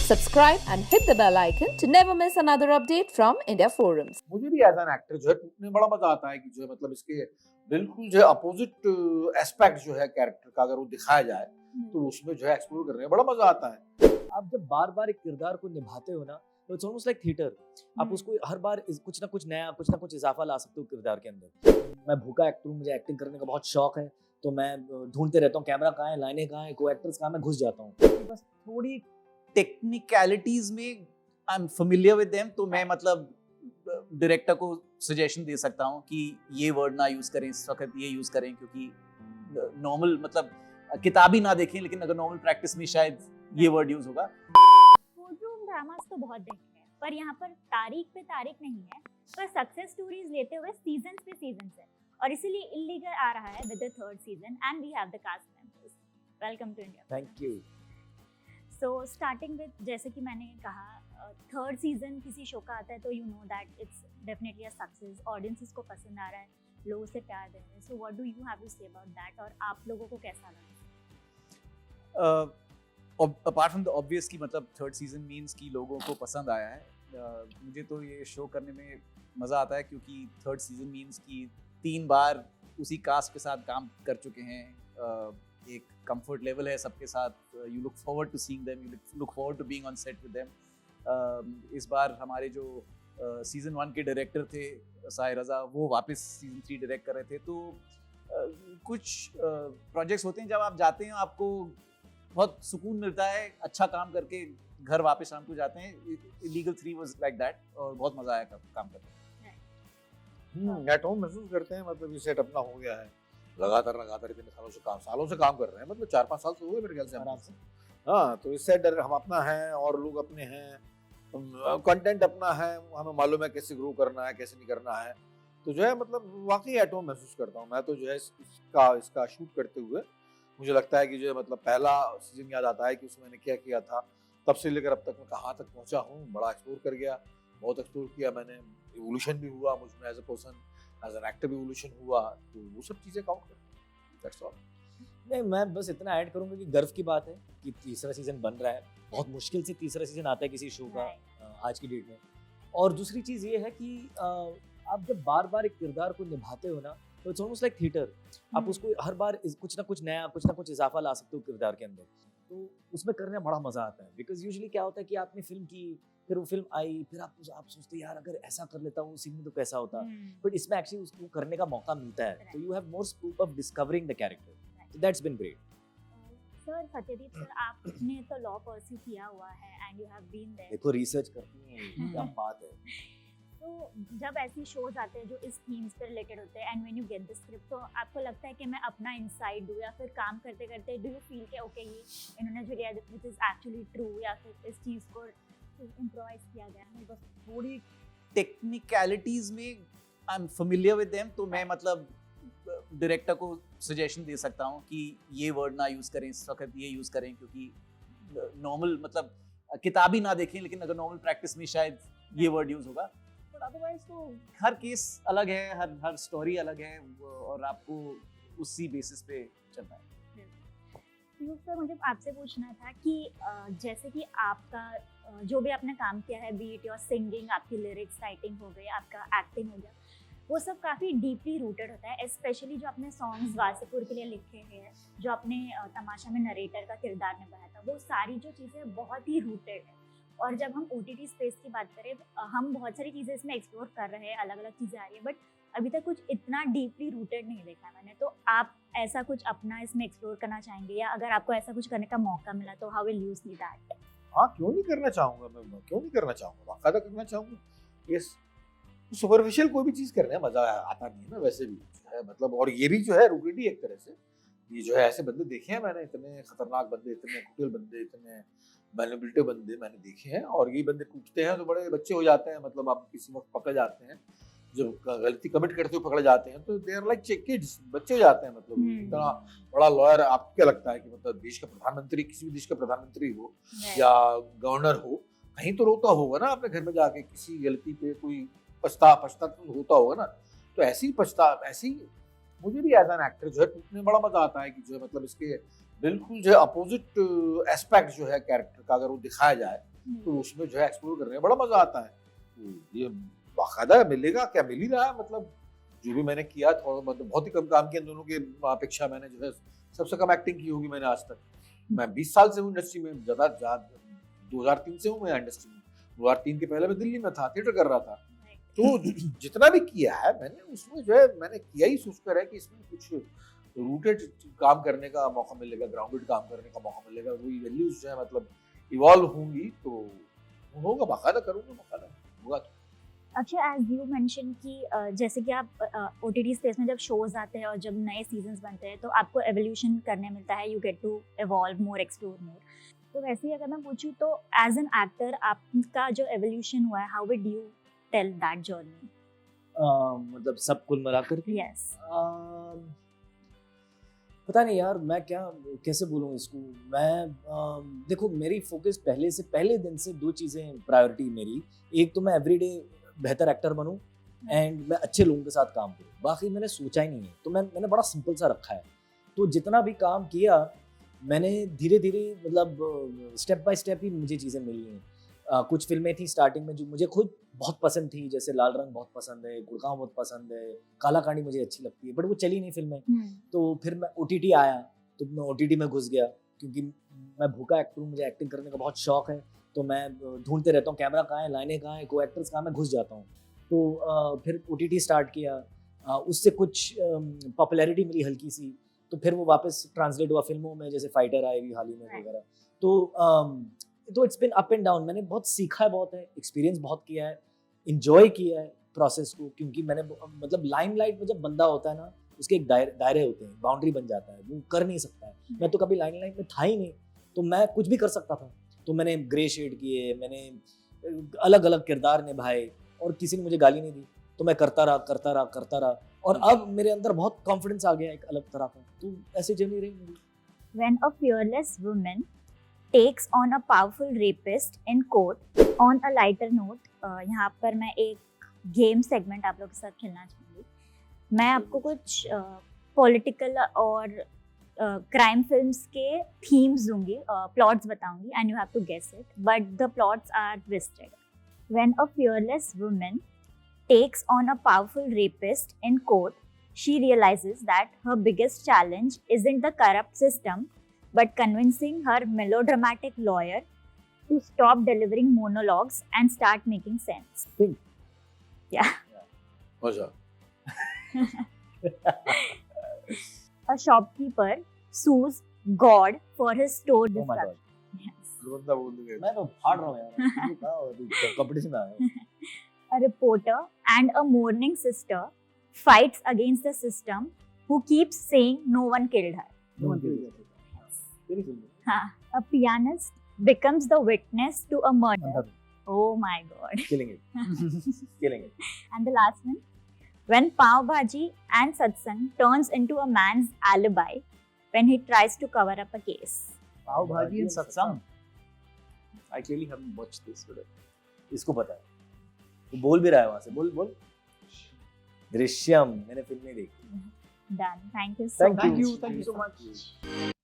subscribe and hit the bell icon to never miss another update from India Forums. मुझे भी as an actor जो है टूटने बड़ा मजा आता है कि जो है मतलब इसके बिल्कुल जो है अपोजिट एस्पेक्ट जो है कैरेक्टर का अगर वो दिखाया जाए तो उसमें जो है एक्सप्लोर करने में बड़ा मजा आता है। आप जब बार बार एक किरदार को निभाते हो ना तो इट्स ऑलमोस्ट लाइक थिएटर। आप उसको हर बार कुछ ना कुछ नया कुछ ना कुछ इजाफा ला सकते हो किरदार के अंदर। मैं भूखा एक्टर हूँ, मुझे एक्टिंग करने का बहुत शौक है, तो मैं ढूंढते रहता हूँ कैमरा कहाँ है, लाइनें कहाँ है, को एक्टर्स कहाँ, मैं घुस जाता हूँ। बस थोड़ी टेक्निकलिटीज में I am familiar with them, तो मैं मतलब डायरेक्टर को सजेशन दे सकता हूँ कि ये वर्ड ना यूज करें, इस वक्त ये यूज करें, क्योंकि नॉर्मल मतलब किताब ही ना देखें लेकिन अगर नॉर्मल प्रैक्टिस में शायद ये वर्ड यूज होगा। कोर्टरूम ड्रामास तो बहुत देखे हैं, पर यहाँ पर तारीख पे तारीख नहीं है, पर सक्सेस स्टोरीज लेते हुए सीजन पे सीजन है, और इसीलिए इल्लीगल आ रहा है with the third season and we have the cast members. Welcome to India. Thank you. So starting with, जैसे कि मैंने कहा, थर्ड सीजन किसी शो का आता है तो you know that it's definitely a success, audiences को पसंद आ रहा है, लोगों से प्यार दे रहे हैं। So what do you have to say about that, और आप लोगों को कैसा लगा? अपार्ट फ्रॉम द ऑब्वियस कि मतलब थर्ड सीजन मींस कि लोगों को पसंद आया है, मुझे तो ये शो करने में मज़ा आता है क्योंकि थर्ड सीजन मींस कि 3 बार उसी कास्ट के साथ काम कर चुके हैं। एक कंफर्ट लेवल है सबके साथ, you look forward to seeing them, you look forward to being on set with them. इस बार हमारे जो सीजन 1 के डायरेक्टर थे साहिर रज़ा, वो वापस सीजन 3 डायरेक्ट कर रहे थे। तो कुछ प्रोजेक्ट्स होते हैं जब आप जाते हैं आपको बहुत सुकून मिलता है, अच्छा काम करके घर वापस शाम को जाते हैं। इलीगल 3 वाज लाइक दैट, और बहुत मजा आया काम करके। एट होम महसूस करते हैं, मतलब ये सेट अपना हो गया है, लगातार इतने सालों से काम कर रहे हैं, मतलब 4-5 साल तो हुए मेरे ख्याल से आराम से। हाँ, तो इस सेट हम अपना है और लोग अपने हैं, कंटेंट अपना है, हमें मालूम है कैसे ग्रो करना है, कैसे नहीं करना है। तो जो है मतलब वाकई एट होम महसूस करता हूँ मैं। तो जो है इसका शूट करते हुए मुझे लगता है कि जो है मतलब पहला सीजन याद आता है कि उसमें मैंने क्या किया था, तब से लेकर अब तक मैं कहाँ तक पहुँचा हूँ। बड़ा एक्सप्लोर कर गया, बहुत एक्सप्लोर किया मैंने, इवोल्यूशन भी हुआ मुझ में, as a person, as an actor भी इवोल्यूशन हुआ, तो वो सब चीज़ें काउंट करती हैं। That's all. नहीं, मैं बस इतना ऐड करूंगा कि गर्व की बात है कि तीसरा सीजन बन रहा है। बहुत मुश्किल से तीसरा सीजन आता है किसी शो का आज की डेट में। और दूसरी चीज़ ये है कि आप जब बार बार एक किरदार को निभाते हो ना तो इट्स ऑलमोस्ट लाइक थिएटर। आप उसको हर बार कुछ ना कुछ नया कुछ ना कुछ इजाफा ला सकते हो किरदार के अंदर, तो उसमें करने में बड़ा मजा आता है। बिकॉज यूजुअली क्या होता है कि आपने फिल्म की, फिर वो फिल्म आई, फिर आप सोचते यार अगर ऐसा कर लेता हूँ सीन में तो कैसा होता, बट इसमें एक्चुअली उसको करने का मौका मिलता है, तो you have more scope of discovering the character. So that's been great. Sir Satyadeep sir, आपने तो लॉ परस्यू किया हुआ है and you have been there. देखो रिसर्च करती हैं, क्या बात है। तो जब ऐसी शोज आते हैं जो इस थीम्स पे रिलेटेड होते हैं and when you get the script, तो आपको लगता है कि मैं अपना इनसाइड दूं, या फिर काम करते करते डू यू फील कि ओके ये इन्होंने जो लिया दिस इज एक्चुअली ट्रू, या फिर इस चीज को इम्प्रोवाइज किया गया है? बस थोड़ी टेक्निकलिटीज में I am familiar with them, तो मैं मतलब डायरेक्टर को सजेशन दे सकता हूँ कि ये वर्ड ना यूज करें, इस वक्त ये यूज करें, क्योंकि नॉर्मल मतलब किताब ही ना देखें लेकिन अगर नॉर्मल प्रैक्टिस में शायद ये वर्ड यूज होगा। बट अदरवाइज तो हर केस अलग है, हर स्टोरी अलग है, और आपको उसी बेसिस पे चलना है। सर मुझे आपसे पूछना था कि जैसे कि आपका जो भी आपने काम किया है, बीट योर सिंगिंग, आपकी लिरिक्स राइटिंग हो गई, आपका एक्टिंग हो गया, वो सब काफ़ी डीपली रूटेड होता है। स्पेशली जो आपने सॉन्ग्स वासेपुर के लिए लिखे हैं, जो आपने तमाशा में नरेटर का किरदार निभाया था, वो सारी जो चीज़ें बहुत ही रूटेड है। और जब हम OTT स्पेस की बात करें, हम बहुत सारी चीज़ें इसमें एक्सप्लोर कर रहे हैं, अलग अलग चीज़ें आ रही है, बट अभी तक कुछ इतना डीपली रूटेड नहीं देखा मैंने। तो आप ऐसा कुछ अपना इसमें एक्सप्लोर करना चाहेंगे, या अगर आपको ऐसा कुछ करने का मौका मिला तो how will you see that? हाँ, क्यों नहीं करना चाहूँगा मैं, क्यों नहीं करना चाहूँगा, बाकायदा करना चाहूँगा। ये सुपरफिशियल कोई भी चीज़ करने में मजा आता नहीं है ना, वैसे भी है मतलब। और ये भी जो है रूटेड ही एक तरह से, ये जो है ऐसे बंदे देखे हैं मैंने, इतने खतरनाक बंदे, इतने कुटिल बंदे, इतने मैनिपुलेटिव बंदे मैंने देखे हैं। और ये बंदे टूटते हैं तो बड़े बच्चे हो जाते हैं, मतलब आप किसी वक्त पकड़ जाते हैं, जब गलती कमिट करते हुए पकड़े जाते हैं तो दे आर लाइक किड्स, बच्चे हो जाते हैं। मतलब इतना बड़ा लॉयर, आपको क्या लगता है कि मतलब देश का प्रधानमंत्री, किसी भी देश का प्रधानमंत्री हो या गवर्नर हो, कहीं तो रोता होगा ना अपने घर में जाके, किसी गलती पे कोई पछता तो होता होगा ना। तो ऐसी मुझे भी एज एन एक्टर जो है टूटने में बड़ा मजा आता है कि जो है मतलब इसके बिल्कुल जो है अपोजिट एस्पेक्ट जो है कैरेक्टर का अगर वो दिखाया जाए तो उसमें जो है एक्सप्लोर करने में बड़ा मजा आता है। तो ये बाकायदा मिलेगा क्या, मिल ही रहा है। मतलब जो भी मैंने किया थोड़ा, मतलब बहुत ही कम काम किया इन दोनों के अपेक्षा। मैंने जो है सबसे कम एक्टिंग की होगी मैंने आज तक। मैं 20 साल से हूँ इंडस्ट्री में, ज्यादा 2003 से हूँ मैं इंडस्ट्री में। 2003 के पहले मैं दिल्ली में था, थिएटर कर रहा था। तो जितना भी किया है मैंने, उसमें जो है मैंने किया ही सोचकर है कि इसमें कुछ रूटेड काम करने का मौका मिलेगा, ग्राउंडेड काम करने का मौका मिलेगा। वही वैल्यूज जो है मतलब इवॉल्व होंगी तो होगा, बाकायदा करूंगा, बाकायदा होगा। अक्षय, एज यू मेंशन कि जैसे कि आप OTT स्पेस में जब शोज आते हैं और जब नए सीजन्स बनते हैं तो आपको एवोल्यूशन करने मिलता है, you get to evolve more, explore more. तो वैसे ही अगर मैं पूछूं तो एज एन एक्टर आपका जो एवोल्यूशन हुआ है, how would you tell that journey? मतलब सब कुल मिलाकर के यस। पता नहीं यार, मैं क्या कैसे बोलूँ इसको। मैं देखो, मेरी फोकस पहले दिन से दो चीज़ें प्रायोरिटी मेरी। एक तो मैं एवरीडे बेहतर एक्टर बनूं एंड मैं अच्छे लोगों के साथ काम करूं। बाकी मैंने सोचा ही नहीं है, तो मैंने बड़ा सिंपल सा रखा है। तो जितना भी काम किया मैंने धीरे धीरे, मतलब स्टेप बाय स्टेप ही मुझे चीज़ें मिली हैं। कुछ फिल्में थी स्टार्टिंग में जो मुझे खुद बहुत पसंद थी, जैसे लाल रंग बहुत पसंद है, गुड़गांव बहुत पसंद है, काला कांडी मुझे अच्छी लगती है, बट वो चली नहीं फिल्में। तो फिर मैं OTT आया तो मैं OTT में घुस गया, क्योंकि मैं भूखा एक्टर हूँ, मुझे एक्टिंग करने का बहुत शौक है। तो मैं ढूंढते रहता हूँ कैमरा कहाँ है, लाइनें कहाँ है, को एक्टर्स कहाँ, मैं घुस जाता हूँ। तो फिर OTT स्टार्ट किया, उससे कुछ पॉपुलैरिटी मिली हल्की सी। तो फिर वो वापस ट्रांसलेट हुआ फिल्मों में, जैसे फाइटर आएगी हाल ही में वगैरह। तो it's been up and down. मैंने बहुत सीखा है, बहुत है एक्सपीरियंस, बहुत किया है, इंजॉय किया है प्रोसेस को। क्योंकि मैंने मतलब लाइमलाइट में जब बंदा होता है ना, उसके एक दायरे होते हैं, बाउंड्री बन जाता है, वो कर नहीं सकता है। मैं तो कभी लाइमलाइट में था ही नहीं, तो मैं कुछ भी कर सकता था। तो मैंने ग्रे शेड किए, मैंने अलग अलग किरदार निभाए और किसी ने मुझे गाली नहीं दी। तो मैं करता रहा और अब मेरे अंदर बहुत कॉन्फिडेंस आ गया एक अलग तरह का। तो ऐसी जर्नी रही मेरी। When a fearless woman takes on a powerful rapist in court. On a lighter note, यहाँ पर मैं एक गेम सेगमेंट आप लोग के साथ खेलना चाहूँगी। मैं आपको कुछ पॉलिटिकल और क्राइम फिल्म्स के थीम्स दूंगी, प्लॉट्स बताऊंगी, and you have to guess it, but the plots are twisted. When a fearless woman takes on a powerful rapist in court, she realizes that her biggest challenge isn't the corrupt system, but convincing her melodramatic lawyer to stop delivering monologues and start making sense. Think. Yeah. मजा। A shopkeeper sues God for his store Oh my God. disruption. Yes. बंदा बोल देगा। मैं तो फाड़ रहा हूँ यार, कंपटीशन में आया। A reporter and a mourning sister fights against the system who keeps saying no one killed her. तेरी film A pianist becomes the witness to a murder. Oh my God. killing it. And the last one, when Pav Bhaji and Satsang turns into a man's alibi when he tries to cover up a case. Pav Bhaji and Satsang. I clearly haven't watched this today. इसको पता है, वो बोल भी रहा है वहां से। बोल दृश्यम मैंने फिल्म नहीं देखी। Done. Thank you so much. Thank you so much.